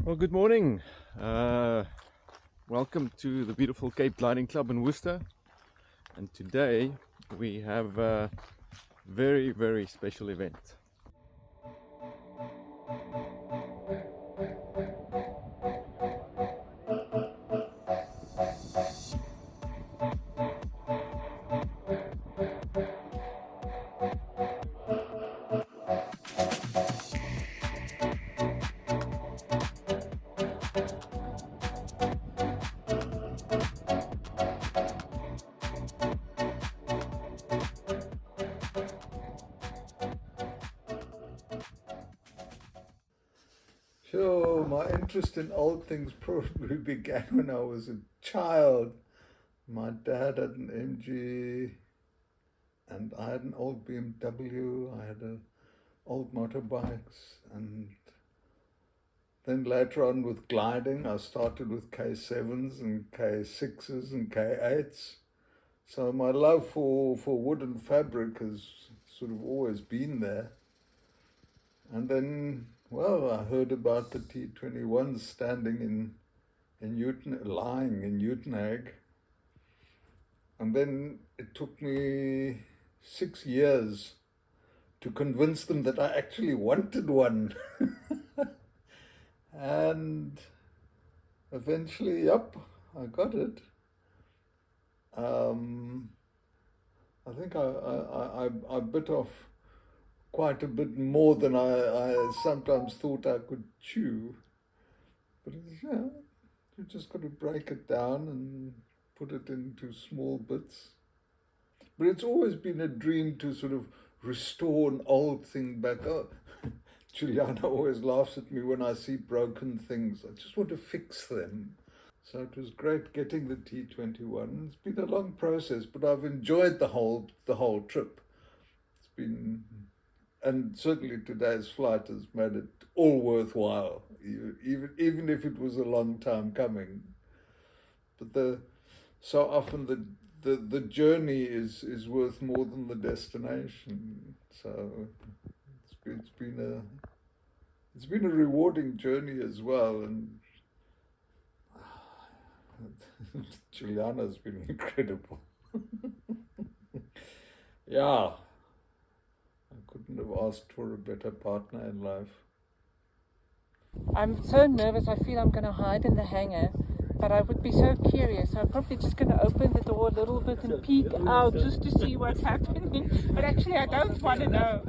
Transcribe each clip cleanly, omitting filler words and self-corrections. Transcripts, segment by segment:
Well, good morning. Welcome to the beautiful Cape Gliding Club in Worcester. And today we have a very, very special event. Sure, my interest in old things probably began when I was a child. My dad had an MG and I had an old BMW. I had old motorbikes, and then later on with gliding, I started with K7s and K6s and K8s. So my love for wood and fabric has sort of always been there. And then, well, I heard about the T21 standing in lying in Uitenhage. And then it took me 6 years to convince them that I actually wanted one. And eventually, yep, I got it. I think I bit off quite a bit more than I sometimes thought I could chew. But you just got to break it down and put it into small bits. But it's always been a dream to sort of restore an old thing back. Oh, Juliana always laughs at me when I see broken things. I just want to fix them. So it was great getting the T21. It's been a long process, but I've enjoyed the whole trip. It's been, and certainly today's flight has made it all worthwhile, even if it was a long time coming. But so often the journey is worth more than the destination. So it's been a rewarding journey as well, and Juliana's been incredible. Yeah, I couldn't have asked for a better partner in life. I'm so nervous, I feel I'm going to hide in the hangar, but I would be so curious. I'm probably just going to open the door a little bit and peek out just to see what's happening. But actually, I don't want to know.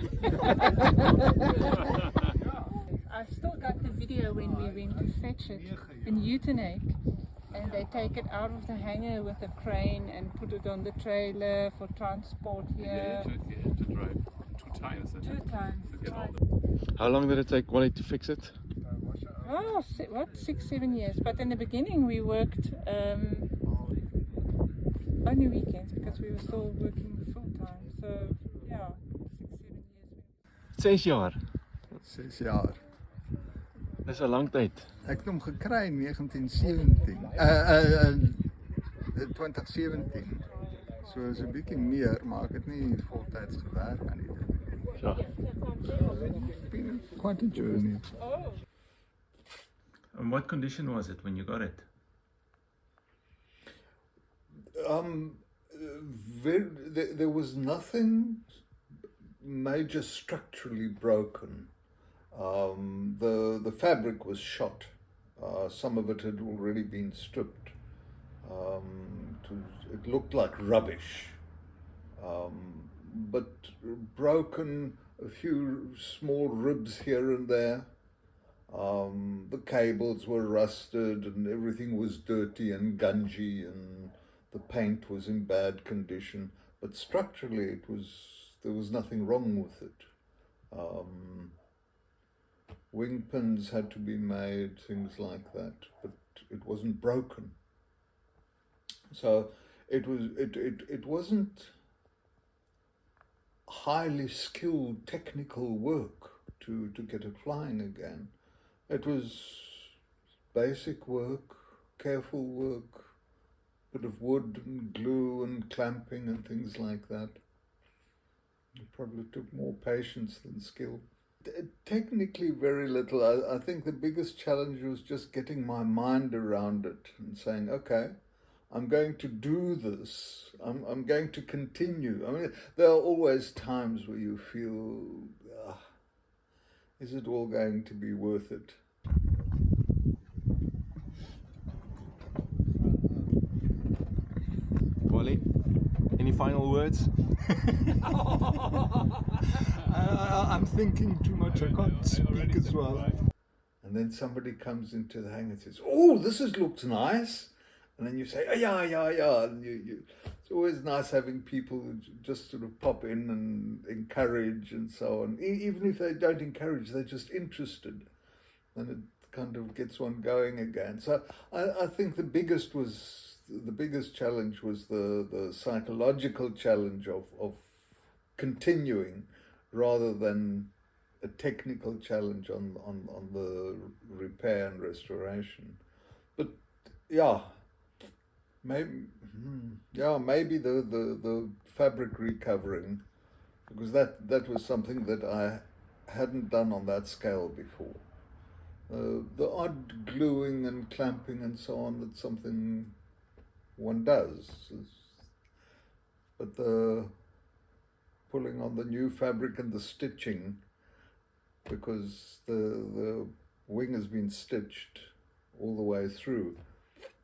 I've still got the video when we went to fetch it in Uitenhage. And they take it out of the hangar with a crane and put it on the trailer for transport here. To drive 2 times. Two times. How long did it take Wally to fix it? Oh, 6, 7 years. But in the beginning we worked only weekends because we were still working full time. So yeah, 6, 7 years. 6 jaar. 6 jaar. Dis 'n lang tyd. Ek het hom gekry in 2017. So is 'n bietjie meer, maar ek het nie voltyds gewerk aan dit. Ja. It's been quite a journey. And what condition was it when you got it? There was nothing major structurally broken. The fabric was shot. Some of it had already been stripped. It looked like rubbish, but broken, a few small ribs here and there. The cables were rusted and everything was dirty and gungy and the paint was in bad condition. But structurally, there was nothing wrong with it. Wing pins had to be made, things like that, but it wasn't broken. So it wasn't highly skilled technical work to get it flying again. It was basic work, careful work, bit of wood and glue and clamping and things like that. It probably took more patience than skill. Technically, very little. I think the biggest challenge was just getting my mind around it and saying, okay, I'm going to do this. I'm going to continue. I mean, there are always times where you feel, is it all going to be worth it? Wally, any final words? I'm thinking too much, I can't speak as well. And then somebody comes into the hangar and says, oh, looks nice. And then you say, oh, yeah. And it's always nice having people who just sort of pop in and encourage and so on. Even if they don't encourage, they're just interested. And it kind of gets one going again. So I think the biggest challenge was the psychological challenge of continuing rather than a technical challenge on the repair and restoration. But maybe the fabric recovering, because that was something that I hadn't done on that scale before. The odd gluing and clamping and so on, that's something one does. But the pulling on the new fabric and the stitching, because the wing has been stitched all the way through,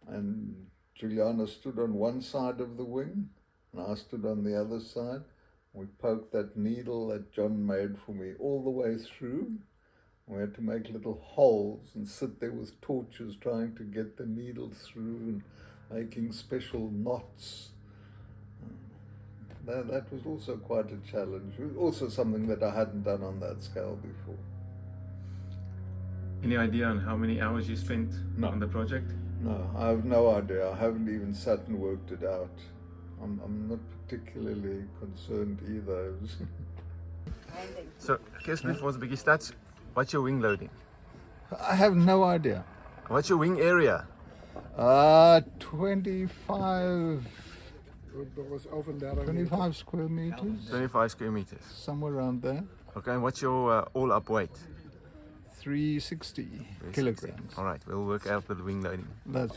and Juliana stood on one side of the wing and I stood on the other side. We poked that needle that John made for me all the way through. We had to make little holes and sit there with torches trying to get the needle through and making special knots. That was also quite a challenge. It was also something that I hadn't done on that scale before. Any idea on how many hours you spent on the project? No, I have no idea. I haven't even sat and worked it out. I'm not particularly concerned either. So, guess before the biggest stats, what's your wing loading? I have no idea. What's your wing area? 25 square meters. 25 square meters. Somewhere around there. Okay, and what's your all-up weight? 360 kilograms. All right, we'll work out the wing loading.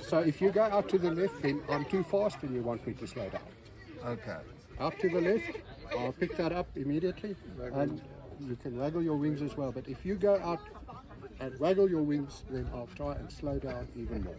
So if you go out to the left, then I'm too fast and you want me to slow down. Okay. Out to the left, I'll pick that up immediately, and you can waggle your wings as well. But if you go out and waggle your wings, then I'll try and slow down even more.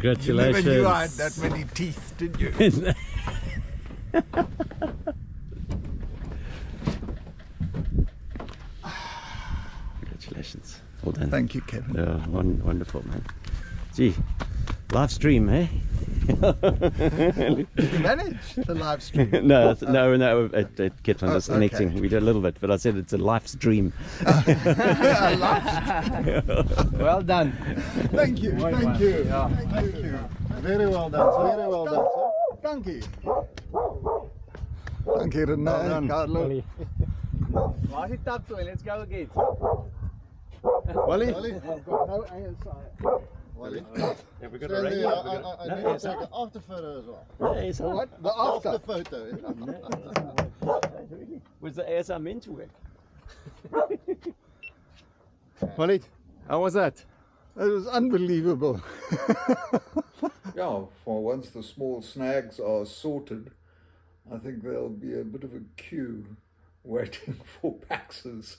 Congratulations. You never knew I had that many teeth, did you? Congratulations. Well done. Thank you, Kevin. Wonderful, man. Gee, live stream, eh? Did you manage the live stream? No, it kept on disconnecting. okay. We did a little bit, but I said it's a live stream. Well done. Thank you, thank you. Yeah. Thank you. Very well done, very well done, sir. Thank you. Thank you, René, Carlo. Waar is die taptoe? Let's go again. Wally? Wally, I've got no ASI. Wally? Have we got Stand there, I No, need to yes, take an after photo as well. ASR. What? The after? After photo. Was the ASR meant to work? Wally, how was that? It was unbelievable. Yeah, for once the small snags are sorted, I think there'll be a bit of a queue waiting for Paxes.